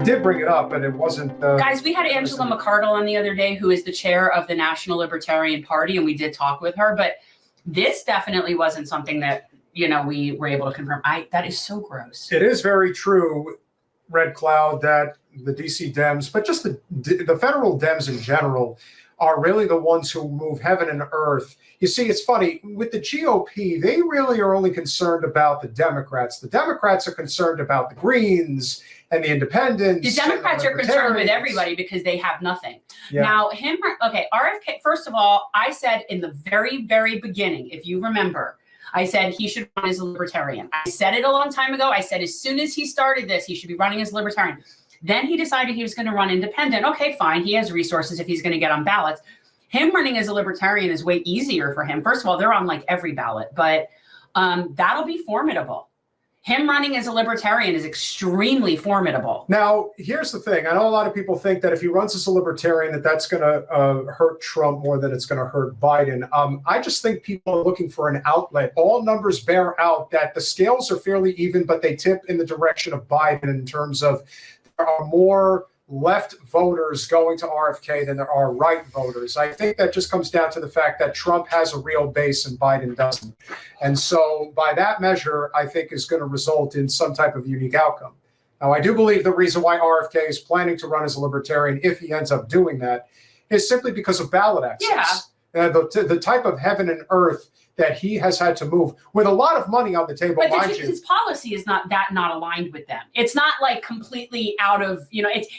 did bring it up, but it wasn't. Guys, we had Angela McArdle on the other day, who is the chair of the National Libertarian Party, and we did talk with her. But this definitely wasn't something that, you know, we were able to confirm. That is so gross. It is very true, Red Cloud, that the DC Dems, but just the federal Dems in general, are really the ones who move heaven and earth. You see, it's funny, with the GOP, they really are only concerned about the Democrats. The Democrats are concerned about the Greens and the Independents. The Democrats are concerned with everybody because they have nothing. Yeah. Now, RFK, first of all, I said in the very, very beginning, if you remember, I said he should run as a libertarian. I said it a long time ago. I said as soon as he started this, he should be running as a libertarian. Then he decided he was going to run independent. Okay, fine. He has resources if he's going to get on ballots. Him running as a libertarian is way easier for him. First of all, they're on like every ballot, but that'll be formidable. Him running as a libertarian is extremely formidable. Now, here's the thing. I know a lot of people think that if he runs as a libertarian, that that's going to hurt Trump more than it's going to hurt Biden. I just think people are looking for an outlet. All numbers bear out that the scales are fairly even, but they tip in the direction of Biden in terms of there are more left voters going to RFK than there are right voters. I think that just comes down to the fact that Trump has a real base and Biden doesn't. And so by that measure, I think is going to result in some type of unique outcome. Now, I do believe the reason why RFK is planning to run as a libertarian, if he ends up doing that, is simply because of ballot access. Yeah. The type of heaven and earth that he has had to move with a lot of money on the table. But his policy is not aligned with them. It's not like completely out of,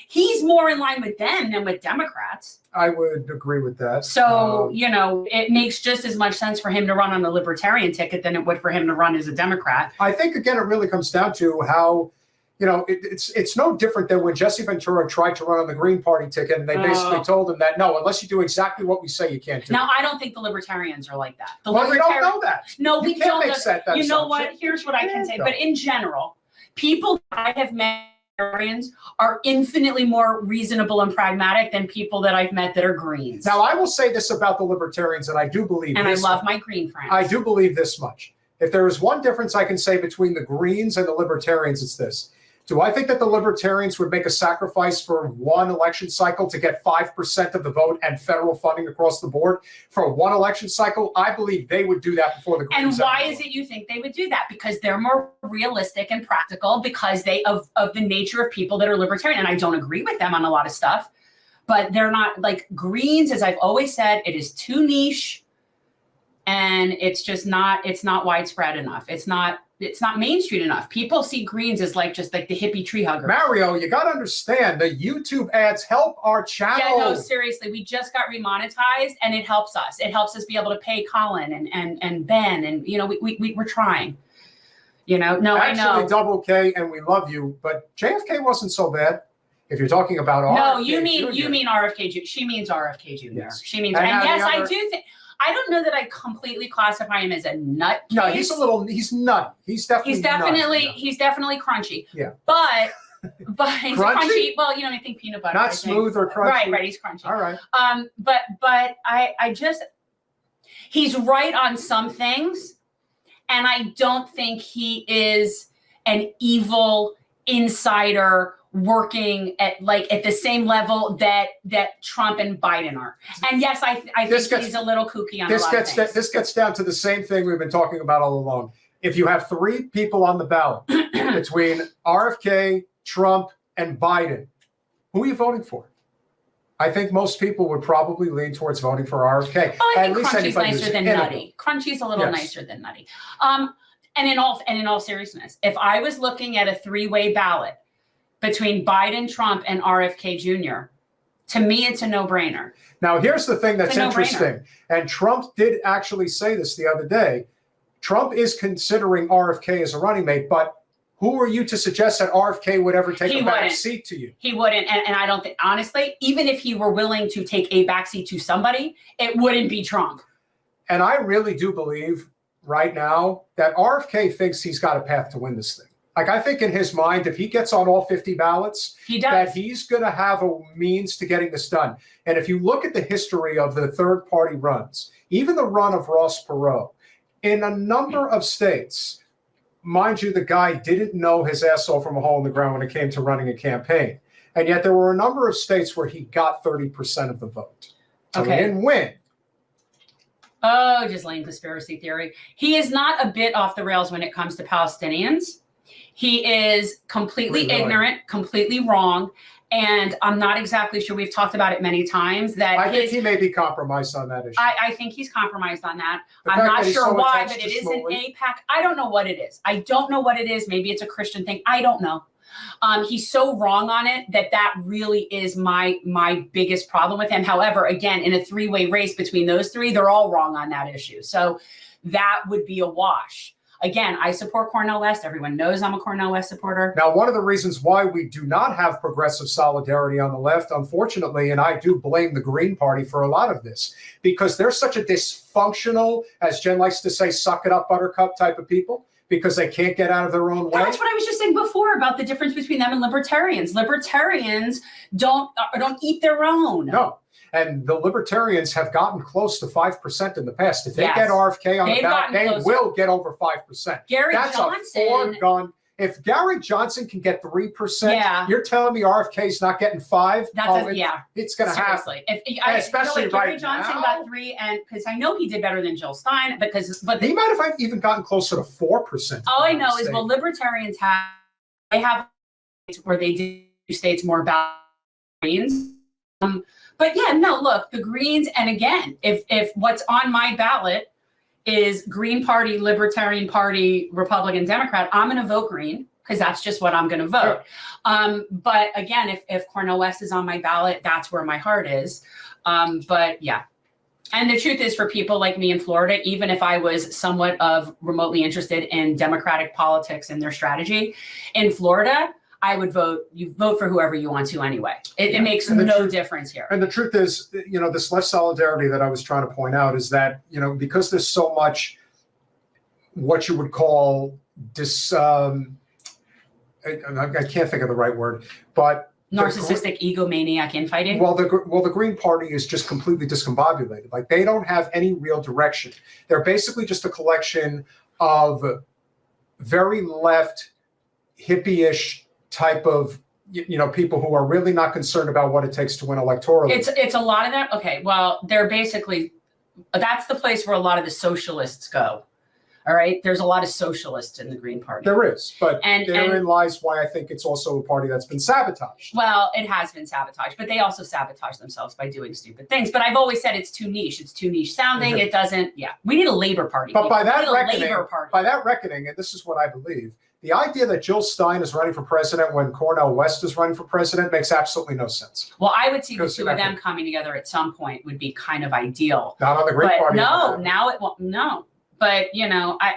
he's more in line with them than with Democrats. I would agree with that. So, it makes just as much sense for him to run on a libertarian ticket than it would for him to run as a Democrat. I think, again, it really comes down to how, it's no different than when Jesse Ventura tried to run on the Green Party ticket, and they basically told him that, no, unless you do exactly what we say, you can't do it. Now, I don't think the libertarians are like that. We don't know that. No, we don't. You know what? Here's what I can say. But in general, people I have met are infinitely more reasonable and pragmatic than people that I've met that are Greens. Now, I will say this about the libertarians, and I do believe and I love my Green friends. I do believe this much. If there is one difference I can say between the Greens and the libertarians, it's this. Do I think that the libertarians would make a sacrifice for one election cycle to get 5% of the vote and federal funding across the board for one election cycle? I believe they would do that before the Greens. And why is it you think they would do that? Because they're more realistic and practical, because of the nature of people that are libertarian. And I don't agree with them on a lot of stuff, but they're not like Greens. As I've always said, it is too niche, and it's not widespread enough. It's not Main Street enough. People see Greens as just like the hippie tree hugger. Mario, you got to understand, the YouTube ads help our channel. Yeah, no, seriously. We just got remonetized, and it helps us. It helps us be able to pay Colin and Ben, and we're trying. No, actually, I know. Double K, and we love you, but JFK wasn't so bad. If you're talking about RFK No, you mean RFK Jr. She means RFK Jr. Yes. She means, and yes, I do think. I don't know that I completely classify him as a nut case. No, he's nutty. He's definitely crunchy. Yeah. But he's crunchy. Well, I think peanut butter. Not smooth or crunchy. Right, he's crunchy. All right. But I just, he's right on some things, and I don't think he is an evil insider working at the same level that Trump and Biden are. And yes, I think he's a little kooky on a lot of things. This gets down to the same thing we've been talking about all along. If you have three people on the ballot between RFK, Trump, and Biden, who are you voting for? I think most people would probably lean towards voting for RFK. Oh, I think Crunchy's nicer than Nutty. Crunchy's a little nicer than Nutty. And in all seriousness, if I was looking at a three-way ballot between Biden, Trump, and RFK Jr., to me, it's a no-brainer. Now, here's the thing that's interesting. And Trump did actually say this the other day. Trump is considering RFK as a running mate, but who are you to suggest that RFK would ever take a back seat to you? He wouldn't. And I don't think, honestly, even if he were willing to take a backseat to somebody, it wouldn't be Trump. And I really do believe right now that RFK thinks he's got a path to win this thing. Like, I think in his mind, if he gets on all 50 ballots, that he's going to have a means to getting this done. And if you look at the history of the third-party runs, even the run of Ross Perot, in a number of states, mind you, the guy didn't know his ass off from a hole in the ground when it came to running a campaign. And yet there were a number of states where he got 30% of the vote. So Okay. he didn't win. Oh, just lame conspiracy theory. He is not a bit off the rails when it comes to Palestinians. He is completely ignorant, completely wrong. And I'm not exactly sure. We've talked about it many times that I think he may be compromised on that issue. I think he's compromised on that. I'm not sure why, but it is an AIPAC. I don't know what it is. I don't know what it is. Maybe it's a Christian thing. I don't know. He's so wrong on it that really is my biggest problem with him. However, again, in a three-way race between those three, they're all wrong on that issue. So that would be a wash. Again, I support Cornel West. Everyone knows I'm a Cornel West supporter. Now, one of the reasons why we do not have progressive solidarity on the left, unfortunately, and I do blame the Green Party for a lot of this, because they're such a dysfunctional, as Jen likes to say, suck it up, buttercup type of people, because they can't get out of their own way. That's what I was just saying before about the difference between them and libertarians. Libertarians don't eat their own. No. And the Libertarians have gotten close to 5% in the past. If they get RFK on the ballot, they will get over 5%. That's a foregone. If Gary Johnson can get 3%, you're telling me RFK's not getting 5%? It's going to happen. Especially Gary Johnson got 3%, and because I know he did better than Jill Stein, but he might have even gotten closer to 4%. All I know is, well, Libertarians have where they do states more about Greens. But yeah, no, look, the Greens, and again, if what's on my ballot is Green Party, Libertarian Party, Republican, Democrat, I'm going to vote Green because that's just what I'm going to vote. But again, if Cornel West is on my ballot, that's where my heart is. But yeah. And the truth is, for people like me in Florida, even if I was somewhat of remotely interested in Democratic politics and their strategy, in Florida, I would vote. You vote for whoever you want to anyway. It makes no difference here. And the truth is, this left solidarity that I was trying to point out is that, because there's so much what you would call I can't think of the right word, but narcissistic egomaniac infighting. Well, the Green Party is just completely discombobulated. Like, they don't have any real direction. They're basically just a collection of very left, hippie-ish type of people who are really not concerned about what it takes to win electorally. It's a lot of that. Okay, well, they're basically, that's the place where a lot of the socialists go. All right, there's a lot of socialists in the Green Party. There is, but therein lies why I think it's also a party that's been sabotaged. Well, it has been sabotaged, but they also sabotage themselves by doing stupid things. But I've always said it's too niche. It's too niche sounding. It doesn't. Yeah, we need a Labor Party. But by that reckoning, and this is what I believe, the idea that Jill Stein is running for president when Cornel West is running for president makes absolutely no sense. Well, I would see the two of them coming together at some point would be kind of ideal. Not on the Green Party. No, now it won't. No. But, I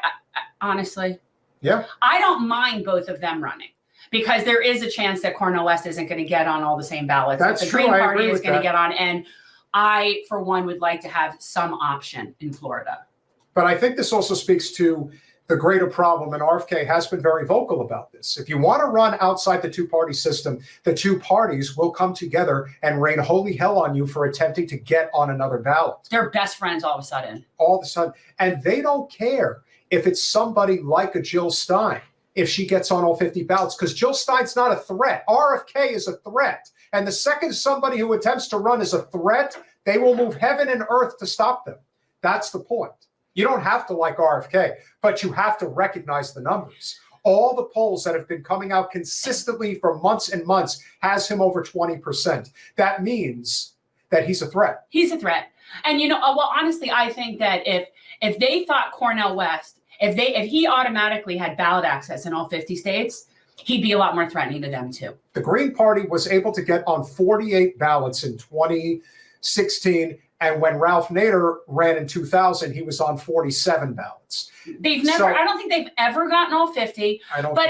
honestly, I don't mind both of them running because there is a chance that Cornel West isn't going to get on all the same ballots that the Green Party is going to get on. And I, for one, would like to have some option in Florida. But I think this also speaks to the greater problem, and RFK has been very vocal about this. If you want to run outside the two-party system, the two parties will come together and rain holy hell on you for attempting to get on another ballot. They're best friends all of a sudden. All of a sudden. And they don't care if it's somebody like a Jill Stein, if she gets on all 50 ballots, because Jill Stein's not a threat. RFK is a threat. And the second somebody who attempts to run is a threat, they will move heaven and earth to stop them. That's the point. You don't have to like RFK, but you have to recognize the numbers. All the polls that have been coming out consistently for months and months has him over 20%. That means that he's a threat. He's a threat. And, well, honestly, I think that if they thought Cornel West, if he automatically had ballot access in all 50 states, he'd be a lot more threatening to them, too. The Green Party was able to get on 48 ballots in 2016. And when Ralph Nader ran in 2000, he was on 47 ballots. They've never. I don't think they've ever gotten all 50. I don't. But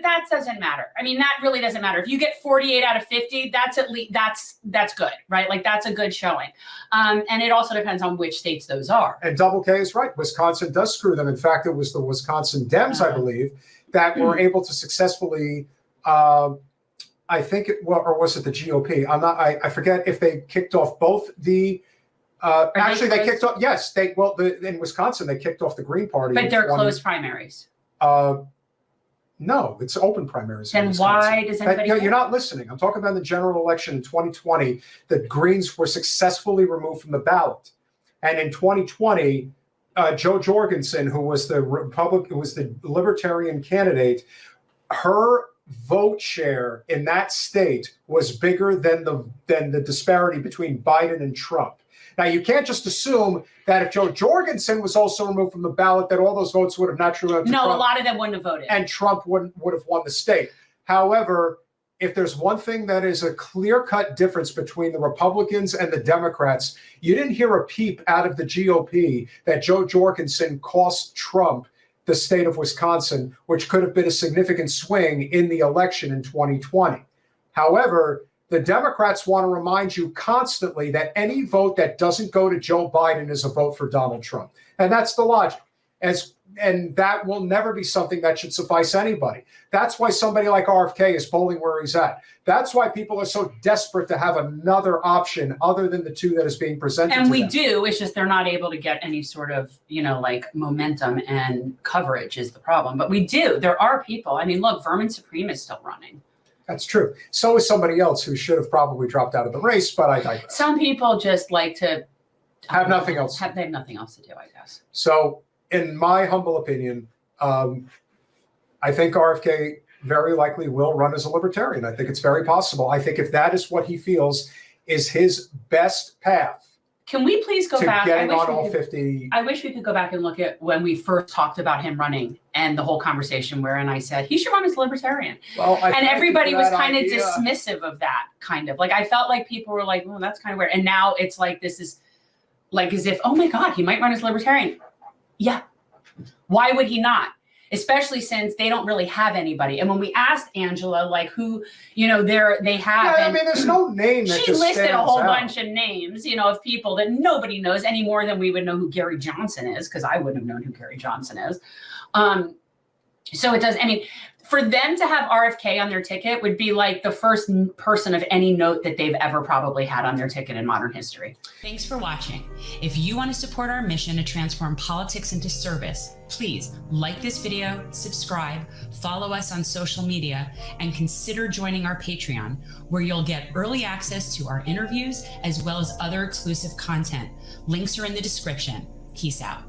that doesn't matter. I mean, that really doesn't matter. If you get 48 out of 50, that's at least that's good, right? Like, that's a good showing. And it also depends on which states those are. And Double K is right. Wisconsin does screw them. In fact, it was the Wisconsin Dems, I believe, that were able to successfully. I think or was it the GOP? I forget if they kicked off both the. Actually, they kicked off. Yes, in Wisconsin they kicked off the Green Party. But they're closed primaries. No, it's open primaries. Then why does anybody You're not listening. I'm talking about the general election in 2020. The Greens were successfully removed from the ballot. And in 2020, Jo Jorgensen, who was the Libertarian candidate, her vote share in that state was bigger than the disparity between Biden and Trump. Now, you can't just assume that if Jo Jorgensen was also removed from the ballot, that all those votes would have naturally gone to Trump. No, a lot of them wouldn't have voted. And Trump would have won the state. However, if there's one thing that is a clear-cut difference between the Republicans and the Democrats, you didn't hear a peep out of the GOP that Jo Jorgensen cost Trump the state of Wisconsin, which could have been a significant swing in the election in 2020. However, the Democrats want to remind you constantly that any vote that doesn't go to Joe Biden is a vote for Donald Trump. And that's the logic. And that will never be something that should suffice anybody. That's why somebody like RFK is polling where he's at. That's why people are so desperate to have another option other than the two that is being presented. And we do. It's just they're not able to get any sort of, like momentum and coverage is the problem. But we do. There are people. I mean, look, Vermin Supreme is still running. That's true. So is somebody else who should have probably dropped out of the race, but I digress. Some people just like to have nothing else. They have nothing else to do, I guess. So, in my humble opinion, I think RFK very likely will run as a libertarian. I think it's very possible. I think if that is what he feels is his best path. Can we please go back? Getting on all 50. I wish we could go back and look at when we first talked about him running and the whole conversation wherein I said he should run as a libertarian. Well, and everybody was kind of dismissive of that, kind of. Like, I felt like people were like, well, that's kind of weird. And now it's like, this is like as if, oh my God, he might run as libertarian. Yeah. Why would he not? Especially since they don't really have anybody. And when we asked Angela, like, who, they have. Yeah, I mean, there's no name that she listed a whole bunch of names, of people that nobody knows any more than we would know who Gary Johnson is, because I wouldn't have known who Gary Johnson is. So it does, for them to have RFK on their ticket would be like the first person of any note that they've ever probably had on their ticket in modern history. Thanks for watching. If you want to support our mission to transform politics into service, please like this video, subscribe, follow us on social media, and consider joining our Patreon, where you'll get early access to our interviews as well as other exclusive content. Links are in the description. Peace out.